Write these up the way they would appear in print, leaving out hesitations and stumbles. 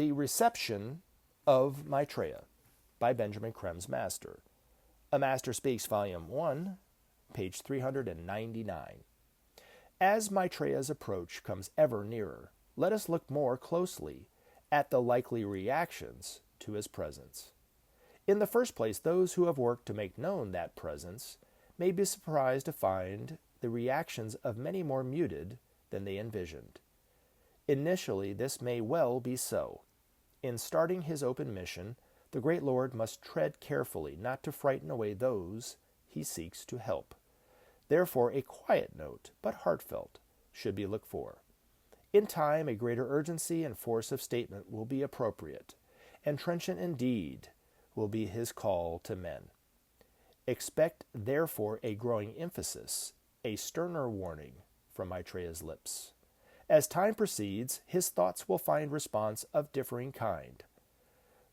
The Reception of Maitreya by Benjamin Creme's Master. A Master Speaks, Volume 1, page 399. As Maitreya's approach comes ever nearer, let us look more closely at the likely reactions to his presence. In the first place, those who have worked to make known that presence may be surprised to find the reactions of many more muted than they envisioned. Initially, this may well be so. In starting his open mission, the great Lord must tread carefully not to frighten away those he seeks to help. Therefore, a quiet note, but heartfelt, should be looked for. In time, a greater urgency and force of statement will be appropriate, and trenchant indeed will be his call to men. Expect, therefore, a growing emphasis, a sterner warning from Maitreya's lips. As time proceeds, his thoughts will find response of differing kind.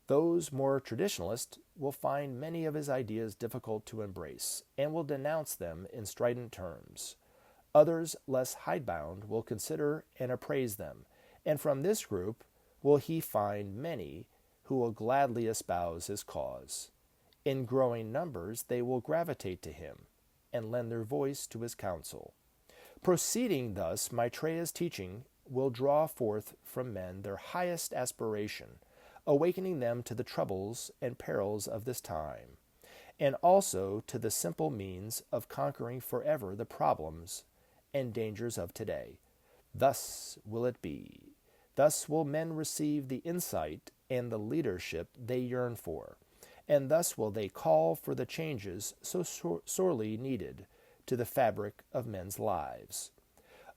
Those more traditionalist will find many of his ideas difficult to embrace, and will denounce them in strident terms. Others, less hidebound, will consider and appraise them, and from this group will he find many who will gladly espouse his cause. In growing numbers, they will gravitate to him and lend their voice to his counsel. Proceeding thus, Maitreya's teaching will draw forth from men their highest aspiration, awakening them to the troubles and perils of this time, and also to the simple means of conquering forever the problems and dangers of today. Thus will it be. Thus will men receive the insight and the leadership they yearn for, and thus will they call for the changes so sorely needed to the fabric of men's lives.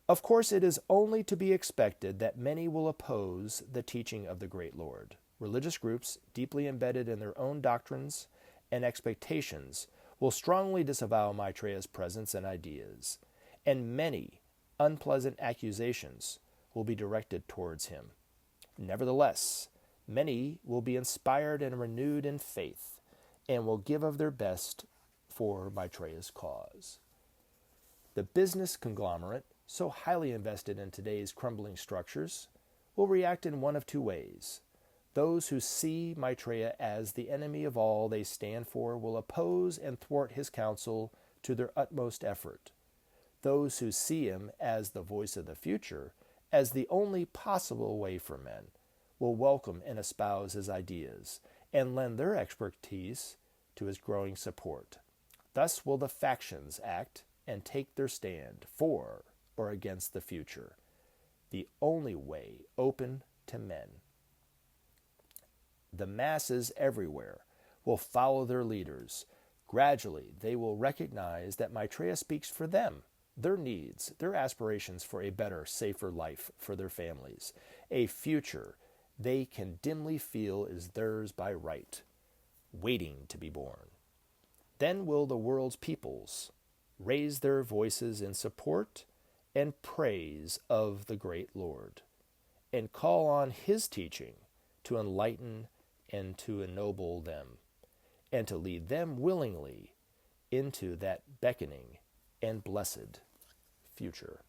Of course, it is only to be expected that many will oppose the teaching of the great Lord. Religious groups, deeply embedded in their own doctrines and expectations, will strongly disavow Maitreya's presence and ideas, and many unpleasant accusations will be directed towards him. Nevertheless, many will be inspired and renewed in faith, and will give of their best for Maitreya's cause. The business conglomerate, so highly invested in today's crumbling structures, will react in one of two ways. Those who see Maitreya as the enemy of all they stand for will oppose and thwart his counsel to their utmost effort. Those who see him as the voice of the future, as the only possible way for men, will welcome and espouse his ideas and lend their expertise to his growing support. Thus will the factions act and take their stand for or against the future, the only way open to men. The masses everywhere will follow their leaders. Gradually, they will recognize that Maitreya speaks for them, their needs, their aspirations for a better, safer life for their families, a future they can dimly feel is theirs by right, waiting to be born. Then will the world's peoples raise their voices in support and praise of the great Lord, and call on his teaching to enlighten and to ennoble them, and to lead them willingly into that beckoning and blessed future.